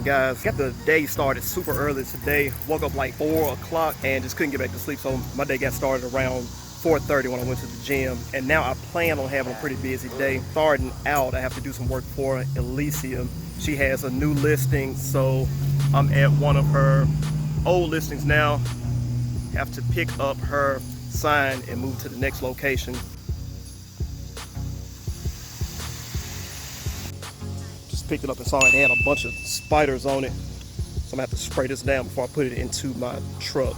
guys, got the day started super early today. Woke up like 4 o'clock and just couldn't get back to sleep, so my day got started around 4:30 when I went to the gym, and now I plan on having a pretty busy day. Starting out, I have to do some work for Ellecia. She has a new listing, so I'm at one of her old listings now. Have to pick up her sign and move to the next location. Just picked it up and saw it had a bunch of spiders on it, so I'm gonna have to spray this down before I put it into my truck.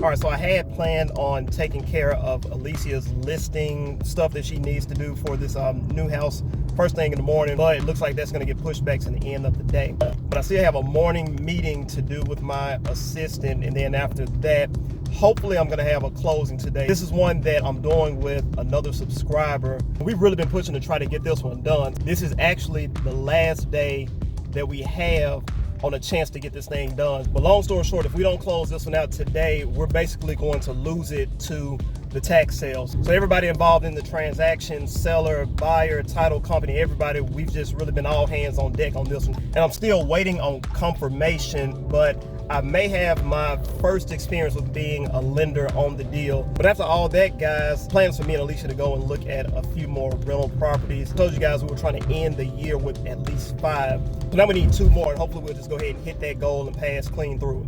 All right, so I had planned on taking care of Ellecia's listing stuff that she needs to do for this new house first thing in the morning, but it looks like that's gonna get pushed back to the end of the day. But I still have a morning meeting to do with my assistant, and then after that, hopefully I'm gonna have a closing today. This is one that I'm doing with another subscriber. We've really been pushing to try to get this one done. This is actually the last day that we have on a chance to get this thing done. But long story short, if we don't close this one out today, we're basically going to lose it to the tax sales. So everybody involved in the transaction, seller, buyer, title company, everybody, we've just really been all hands on deck on this one. And I'm still waiting on confirmation, but I may have my first experience with being a lender on the deal. But after all that, guys, plans for me and Ellecia to go and look at a few more rental properties. I told you guys we were trying to end the year with at least 5. So now we need 2 more, and hopefully we'll just go ahead and hit that goal and pass clean through it.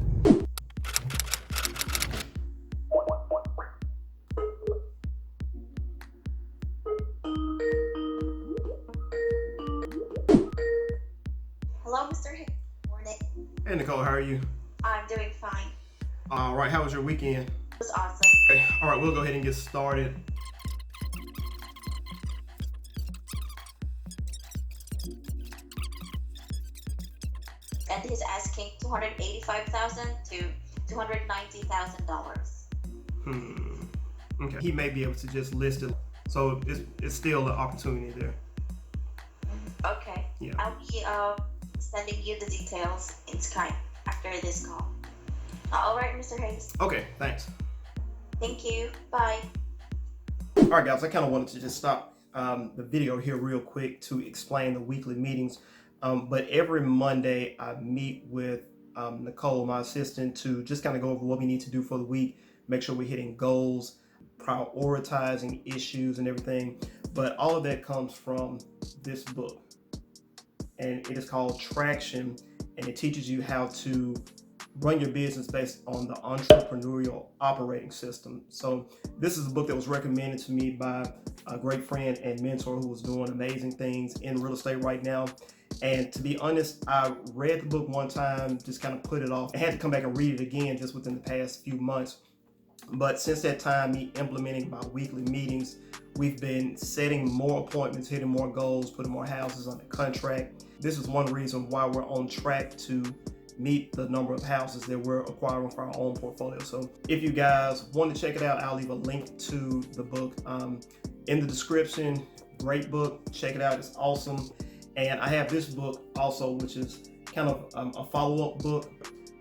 Hello, Mr. Hicks. Morning. Hey Nicole, how are you? I'm doing fine. All right, how was your weekend? It was awesome. Okay, all right, we'll go ahead and get started. And he's asking $285,000 to $290,000. Okay, he may be able to just list it, so it's still an opportunity there. Okay. Yeah. I'll be sending you the details in Skype after this call. All right, Mr. Hayes. Okay, thanks. Thank you. Bye. All right, guys, I kind of wanted to just stop the video here real quick to explain the weekly meetings. But every Monday, I meet with Nicole, my assistant, to just kind of go over what we need to do for the week, make sure we're hitting goals, prioritizing issues and everything. But all of that comes from this book, and it is called Traction, and it teaches you how to run your business based on the entrepreneurial operating system. So this is a book that was recommended to me by a great friend and mentor who was doing amazing things in real estate right now. And to be honest, I read the book one time, just kind of put it off. I had to come back and read it again just within the past few months. But since that time, me implementing my weekly meetings, we've been setting more appointments, hitting more goals, putting more houses under contract. This is one reason why we're on track to meet the number of houses that we're acquiring for our own portfolio. So if you guys want to check it out, I'll leave a link to the book in the description. Great book, check it out, it's awesome. And I have this book also, which is kind of a follow-up book,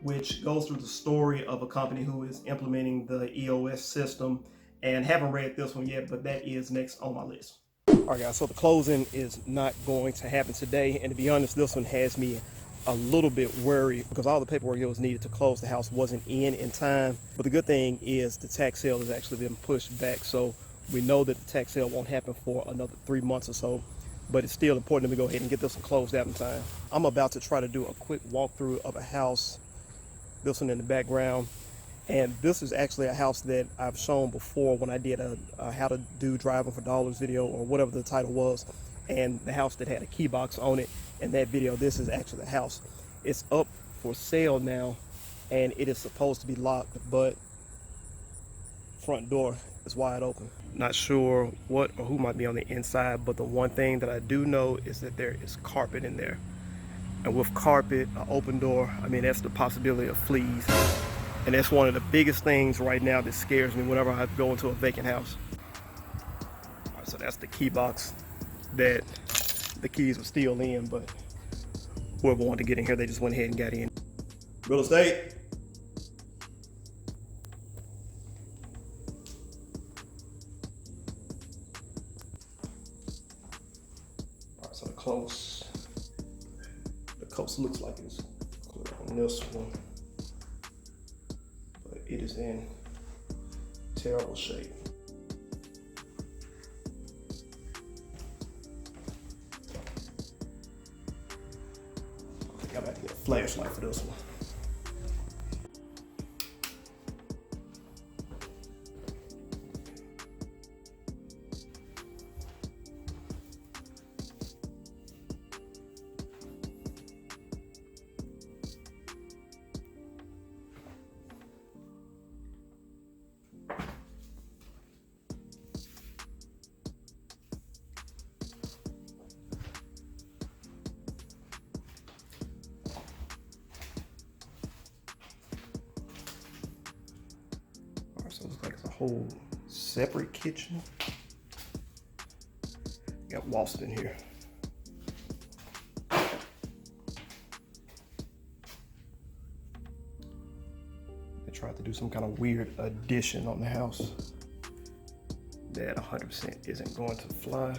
which goes through the story of a company who is implementing the EOS system. And haven't read this one yet, but that is next on my list. All right, guys, so the closing is not going to happen today. And to be honest, this one has me a little bit worried because all the paperwork that was needed to close the house wasn't in time. But the good thing is the tax sale has actually been pushed back. So we know that the tax sale won't happen for another 3 months or so. But it's still important that we go ahead and get this one closed out in time. I'm about to try to do a quick walkthrough of a house, this one in the background. And this is actually a house that I've shown before when I did a how to do driving for dollars video, or whatever the title was, and the house that had a key box on it. In that video, this is actually the house. It's up for sale now, and it is supposed to be locked, but front door is wide open. Not sure what or who might be on the inside, but the one thing that I do know is that there is carpet in there. And with carpet, an open door, I mean, that's the possibility of fleas. And that's one of the biggest things right now that scares me whenever I go into a vacant house. All right, so that's the key box that the keys were still in, but whoever wanted to get in here, they just went ahead and got in. Real estate. coast looks like it's clear on this one, but it is in terrible shape. I think I'm about to get a flashlight for this one. So it looks like it's a whole separate kitchen. Got wasp in here. They tried to do some kind of weird addition on the house that 100% isn't going to fly.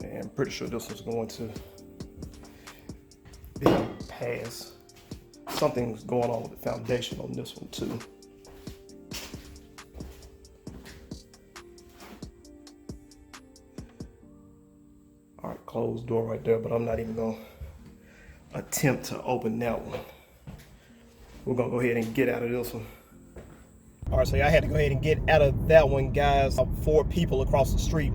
And I'm pretty sure this was going to pass. Something's going on with the foundation on this one too. All right, closed door right there, but I'm not even gonna attempt to open that one. We're gonna go ahead and get out of this one. All right, so I had to go ahead and get out of that one, guys. 4 people across the street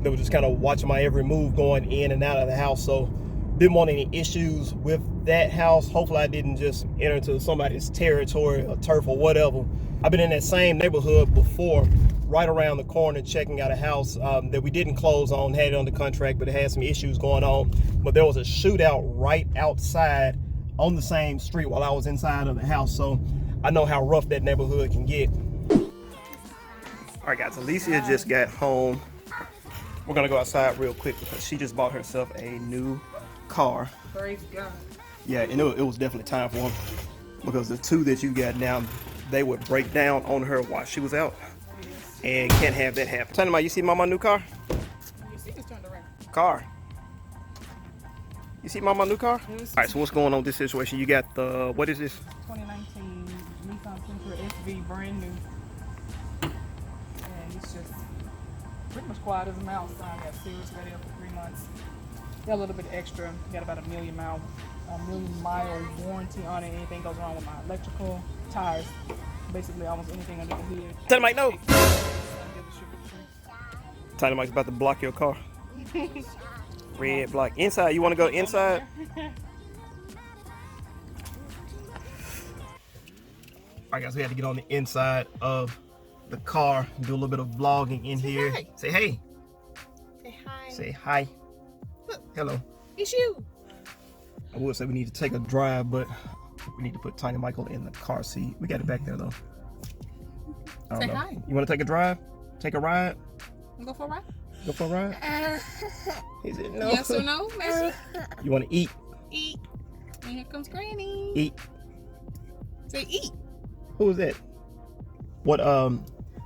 that were just kind of watching my every move going in and out of the house. So didn't want any issues with that house. Hopefully I didn't just enter into somebody's territory or turf or whatever. I've been in that same neighborhood before, right around the corner, checking out a house that we didn't close on, had it under contract, but it had some issues going on. But there was a shootout right outside on the same street while I was inside of the house. So I know how rough that neighborhood can get. All right, guys, Ellecia just got home. We're gonna go outside real quick because she just bought herself a new car. Praise God. Yeah, and it was definitely time for them, because the 2 that you got now, they would break down on her while she was out, and can't have that happen. Tell me, you see Mama new car? You see it's turned around. Car. You see Mama new car? All right, so what's going on with this situation? You got the, what is this? 2019 Nissan Sentra SV, brand new. And it's just pretty much quiet as a mouse. I got Sirius ready up for 3 months. Got a little bit extra. Got about a million mile warranty on it. Anything goes wrong with my electrical, tires, basically almost anything under the hood. Tell Mike no. Tiny Mike's about to block your car. Red block. Inside, you want to go inside? Alright guys, we had to get on the inside of the car, do a little bit of vlogging in here. Hi. Say hey. Say hi. Say hi. Look. Hello. It's you. I would say we need to take a drive, but we need to put Tiny Michael in the car seat. We got it back there though. I don't Say know. hi. You want to take a drive? Take a ride? Go for a ride? Go for a ride? He said no. Yes or no, Messi? You want to eat? Eat. And here comes Granny. Eat. Say eat. Who was that? What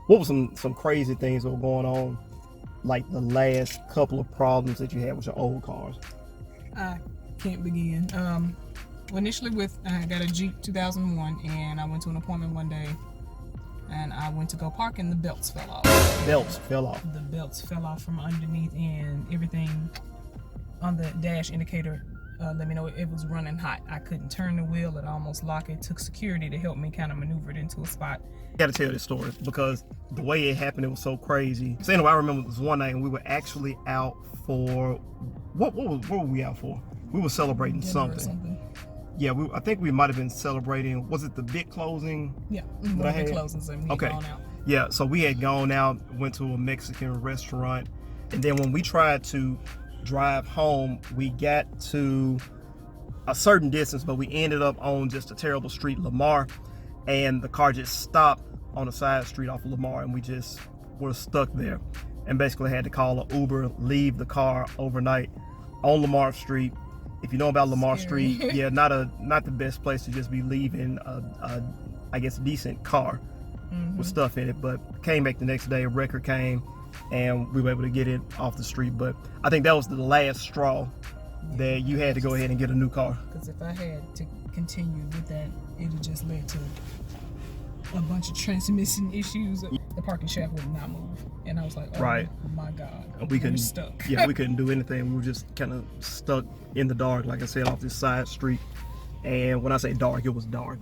was some crazy things that were going on, like the last couple of problems that you had with your old cars? I can't begin. Well, initially I got a Jeep 2001, and I went to an appointment one day, and I went to go park, and the belts fell off. Belts fell off. The belts fell off from underneath, and everything on the dash indicator let me know it was running hot. I couldn't turn the wheel. It almost locked. It took security to help me kind of maneuver it into a spot. I gotta tell this story because the way it happened, it was so crazy. So anyway, I remember this one night and we were actually out for, what were we out for? We were celebrating something. Yeah, I think we might have been celebrating, was it the big closing? Yeah, big closing, so we had gone out. Yeah, so we had gone out, went to a Mexican restaurant, and then when we tried to drive home, we got to a certain distance, but we ended up on just a terrible street, Lamar, and the car just stopped on a side street off of Lamar, and we just were stuck there, and basically had to call an Uber, leave the car overnight on Lamar Street. If you know about Lamar Street, yeah, not the best place to just be leaving a I guess decent car with stuff in it. But came back the next day, a wrecker came and we were able to get it off the street. But I think that was the last straw that you had to go ahead and get a new car. Because if I had to continue with that, it would just led to a bunch of transmission issues. The parking shaft would not move, and I was like, oh Right. my God, We couldn't, stuck. Yeah, we couldn't do anything. We were just kind of stuck in the dark, like I said, off this side street. And when I say dark, it was dark.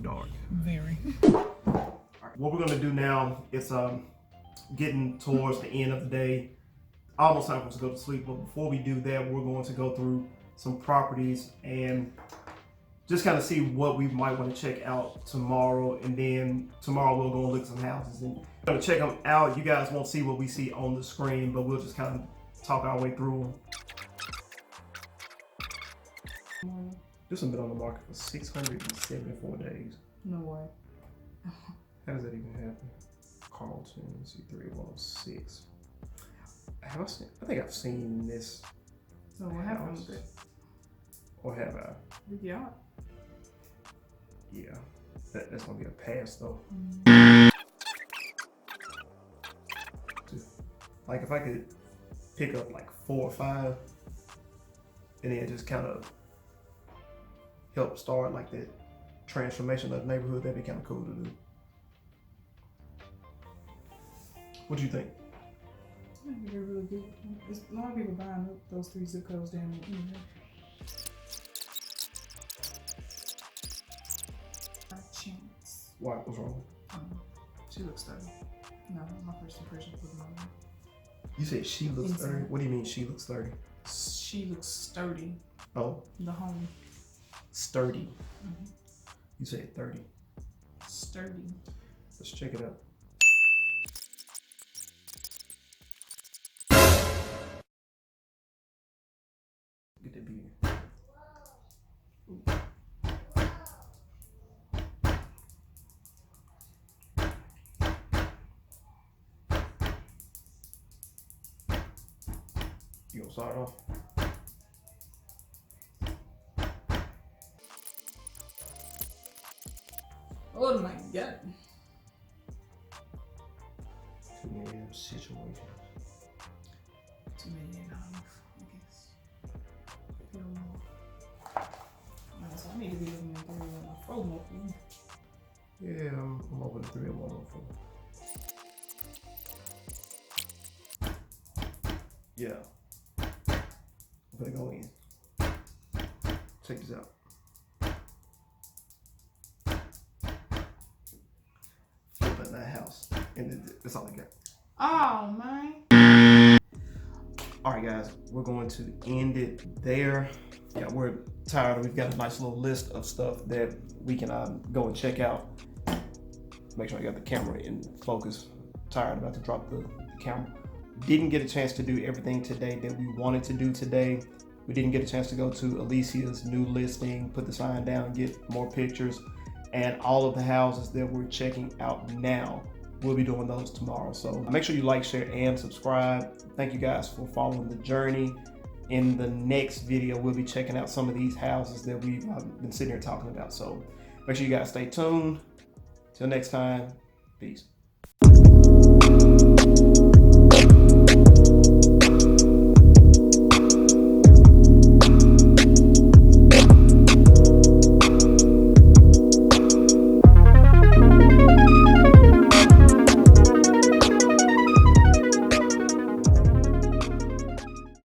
Very. What we're gonna do now is getting towards the end of the day. Almost time for us to go to sleep, but before we do that, we're going to go through some properties and just kind of see what we might want to check out tomorrow. And then tomorrow we'll go and look at some houses and we're gonna check them out. You guys won't see what we see on the screen, but we'll just kind of talk our way through them. This one's been on the market for 674 days. No way. How does that even happen? Carlton, C3106. Have I seen? I think I've seen this. So what happened with it? Or have I? Yeah. Yeah. That's gonna be a pass though. Like if I could pick up like 4 or 5 and then just kind of help start like that transformation of the neighborhood, that'd be kind of cool to do. What do you think? I think they're really good. There's a lot of people buying up those 3 zip codes down there anyway. Chance. Why? What's wrong? She looks sturdy. No, my first impression was not. You said she looks Inside. 30? What do you mean she looks 30? She looks sturdy. Oh, The home. sturdy. You said 30. Sturdy. Let's check it out. Get that beauty. You gonna start off? Oh my God. Too many situations. $2 million, I guess. A little more. So I need to be looking at 3 on my phone. Yeah, I'm over the 3 and 104. Yeah. I'm gonna go in. Check this out. Flipping that house. And that's all I got. Oh, man. Alright guys, we're going to end it there. Yeah, we're tired. We've got a nice little list of stuff that we can go and check out. Make sure I got the camera in focus. Tired, about to drop the camera. Didn't get a chance to do everything today that we wanted to do today. We didn't get a chance to go to Ellecia's new listing, put the sign down, get more pictures, and all of the houses that we're checking out now. We'll be doing those tomorrow. So make sure you like, share, and subscribe. Thank you guys for following the journey. In the next video, we'll be checking out some of these houses that we've been sitting here talking about. So make sure you guys stay tuned. Till next time, peace.